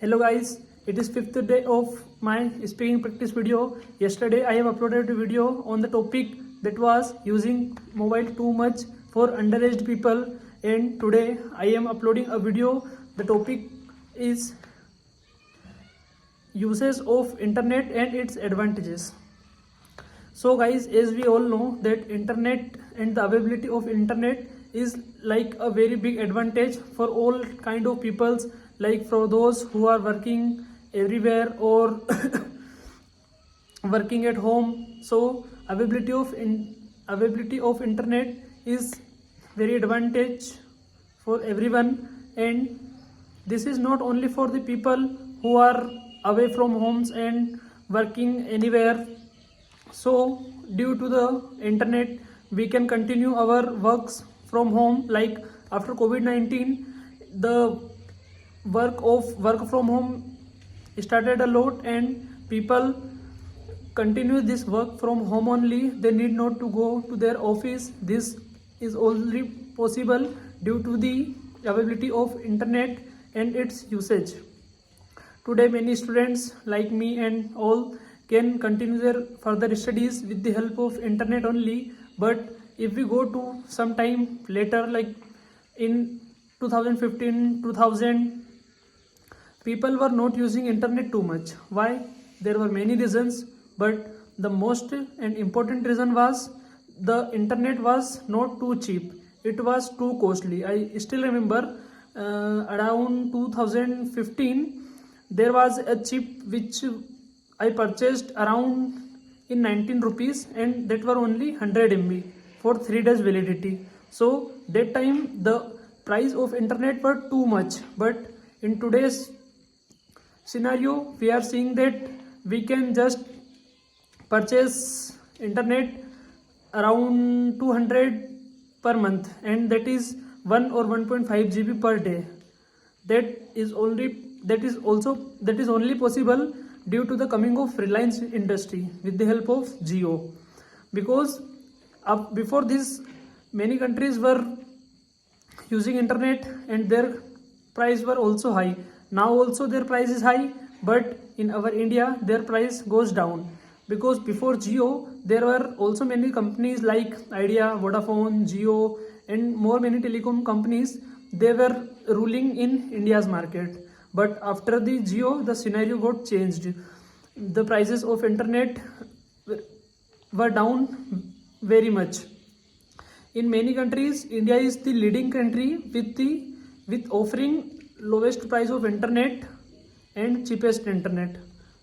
Hello guys, it is fifth day of my speaking practice video. Yesterday I have uploaded a video on the topic that was using mobile too much for underage people, and today I am uploading a video. The topic is uses of internet and its advantages. So guys, as we all know that internet and the availability of internet is like a very big advantage for all kind of peoples, like for those who are working everywhere or working at home. So availability of internet is very advantage for everyone, and this is not only for the people who are away from homes and working anywhere. So due to the internet we can continue our works from home. Like after COVID-19, the work from home started a lot, and people continue this work from home only. They need not to go to their office. This is only possible due to the availability of internet and its usage. Today many students like me and all can continue their further studies with the help of internet only. But if we go to some time later, like in 2015 2000, people were not using internet too much. Why? There were many reasons, but the most and important reason was the internet was not too cheap. It was too costly. I still remember around 2015 there was a chip which I purchased around in 19 rupees, and that were only 100 MB for 3 days validity. So that time the price of internet were too much, but in today's scenario we are seeing that we can just purchase internet around 200 per month, and that is 1 or 1.5 GB per day. That is only possible due to the coming of Reliance industry with the help of Jio. Because before this many countries were using internet and their price were also high. Now also their price is high, but in our India their price goes down, because before Jio there were also many companies like Idea, Vodafone, Jio and many telecom companies. They were ruling in India's market. But after the Jio, the scenario got changed. The prices of internet were down very much. In many countries, India is the leading country with offering lowest price of internet and cheapest internet.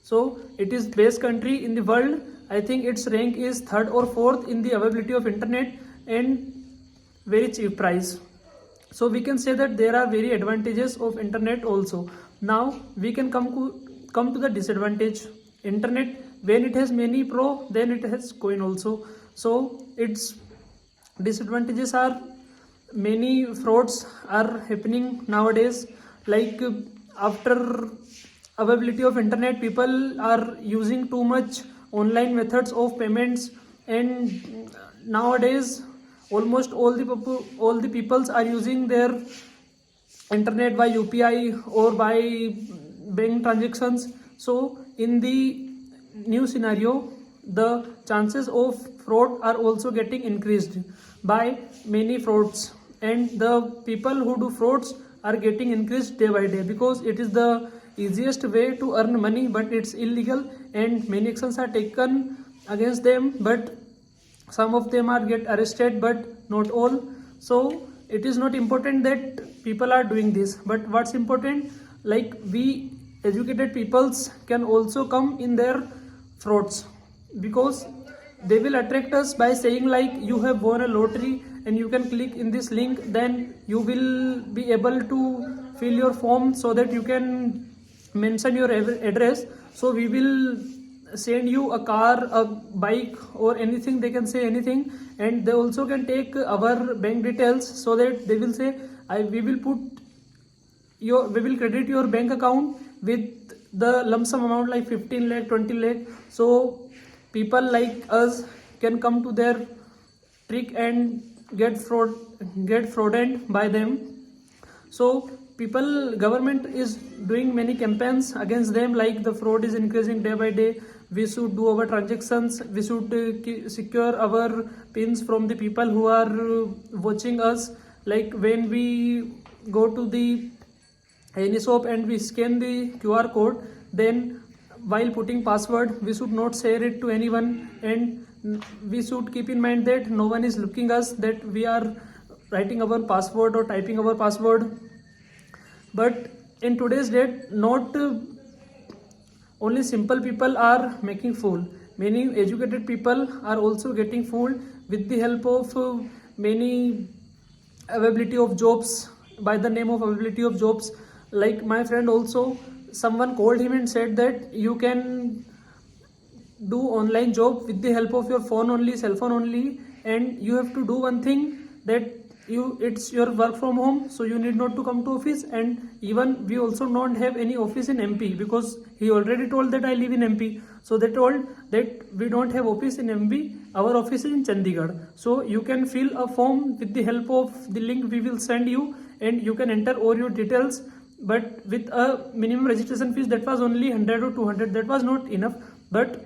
So it is best country in the world. I think its rank is third or fourth in the availability of internet and very cheap price. So we can say that there are very advantages of internet also. Now we can come to the disadvantage. Internet, when it has many pro, then it has coin also. So its disadvantages are many frauds are happening nowadays. Like after availability of internet, people are using too much online methods of payments, and nowadays almost all the peoples are using their internet by UPI or by bank transactions. So in the new scenario, the chances of fraud are also getting increased by many frauds, and the people who do frauds are getting increased day by day, because it is the easiest way to earn money, but it's illegal and many actions are taken against them. But some of them are get arrested, but not all. So it is not important that people are doing this, but what's important, like we educated peoples can also come in their frauds, because they will attract us by saying like you have won a lottery and you can click in this link, then you will be able to fill your form so that you can mention your address. So we will send you a car, a bike or anything. They can say anything, and they also can take our bank details, so that they will say we will credit your bank account with the lump sum amount like 15 lakh 20 lakh. So people like us can come to their trick and get frauded by them. So government is doing many campaigns against them, like the fraud is increasing day by day. We should do our transactions, we should secure our pins from the people who are watching us. Like when we go to the any shop and we scan the QR code, then while putting password we should not share it to anyone, and we should keep in mind that no one is looking us, that we are writing our password or typing our password. But in today's date, not only simple people are making fool, many educated people are also getting fooled with the help of many availability of jobs, by the name of availability of jobs. Like my friend also, someone called him and said that you can do online job with the help of your phone only, cell phone only, and you have to do one thing, that it's your work from home, so you need not to come to office. And even we also don't have any office in MP, because he already told that I live in MP, so they told that we don't have office in MP, our office is in Chandigarh. So you can fill a form with the help of the link we will send you, and you can enter all your details, but with a minimum registration fees that was only 100 or 200. That was not enough, but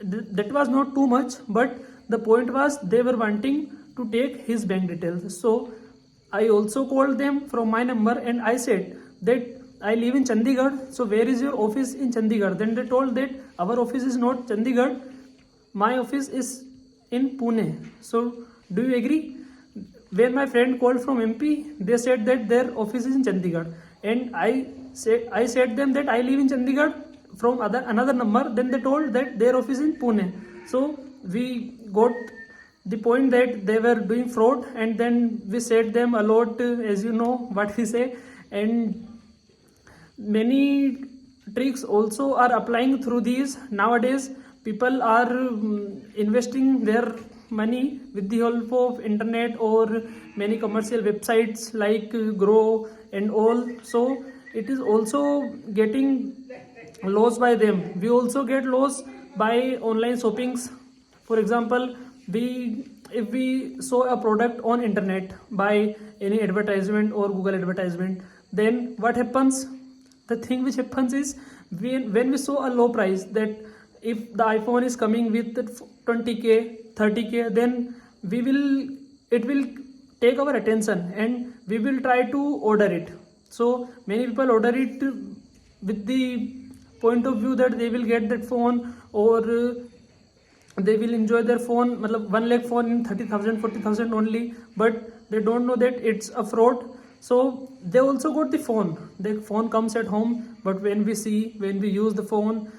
that was not too much, but the point was they were wanting to take his bank details. So I also called them from my number and I said that I live in Chandigarh, so where is your office in Chandigarh? Then they told that our office is not Chandigarh, my office is in Pune. So do you agree? When my friend called from MP, they said that their office is in Chandigarh, and I said them that I live in Chandigarh from another number. Then they told that their office is in Pune. So we got the point that they were doing fraud, and then we said them a lot, as you know what we say. And many tricks also are applying through these. Nowadays people are investing their money with the help of internet or many commercial websites like Grow and all. So it is also getting loss by them. We also get loss by online shoppings. For example, if we saw a product on internet by any advertisement or Google advertisement, then what happens? The thing which happens is, when we saw a low price, that if the iPhone is coming with 20k 30k, then it will take our attention and we will try to order it. So many people order it with the point of view that they will get that phone, or they will enjoy their phone, 1 lakh phone in 30,000 40,000 only, but they don't know that it's a fraud. So they also got the phone comes at home, but when we use the phone,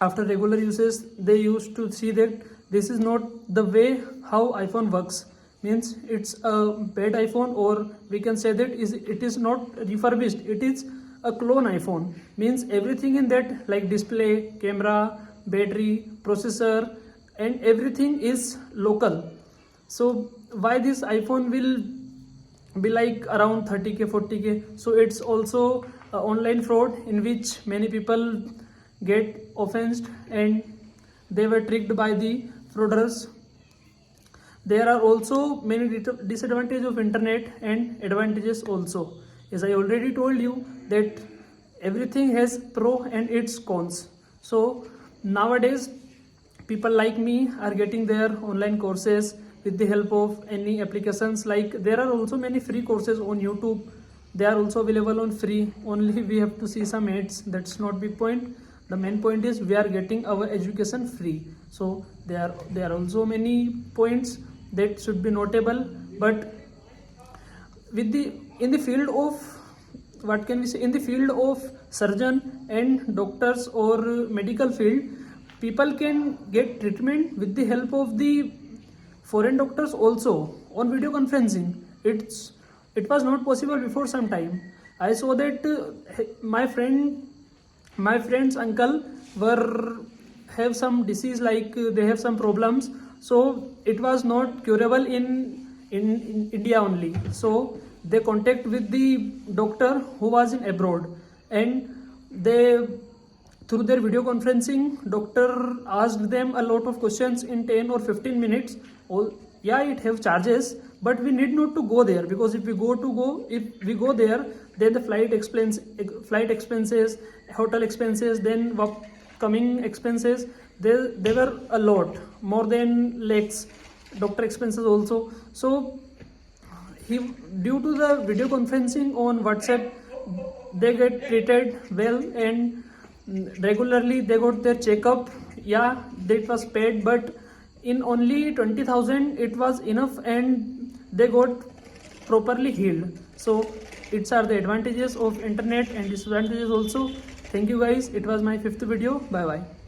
after regular uses, they used to see that this is not the way how iPhone works. Means it's a bad iPhone, or we can say that it is not refurbished, it is a clone iPhone. Means everything in that, like display, camera, battery, processor, and everything is local. So why this iPhone will be like around 30k 40k? So it's also a online fraud in which many people get offended and they were tricked by the fraudsters. There are also many disadvantages of internet and advantages also. As I already told you that everything has pro and its cons. So nowadays people like me are getting their online courses with the help of any applications. Like there are also many free courses on YouTube. They are also available on free, only we have to see some ads. That's not the point. The main point is we are getting our education free. So there are also many points that should be notable. But in the field of, what can we say, in the field of surgeon and doctors or medical field, people can get treatment with the help of the foreign doctors also on video conferencing. It was not possible before some time. I saw that my friend's uncle have some disease, like they have some problems, so it was not curable in India only. So they contact with the doctor who was in abroad, and through their video conferencing, doctor asked them a lot of questions in 10 or 15 minutes. Yeah, it have charges, but we need not to go there, because if we go there, then the flight expenses, hotel expenses, then coming expenses, they were a lot more than lakhs, doctor expenses also. So he, due to the video conferencing on WhatsApp, they get treated well, and regularly they got their checkup. Yeah, that was paid, but in only 20,000 it was enough, and they got properly healed. So it's are the advantages of internet and disadvantages also. Thank you guys, it was my 5th video. Bye bye.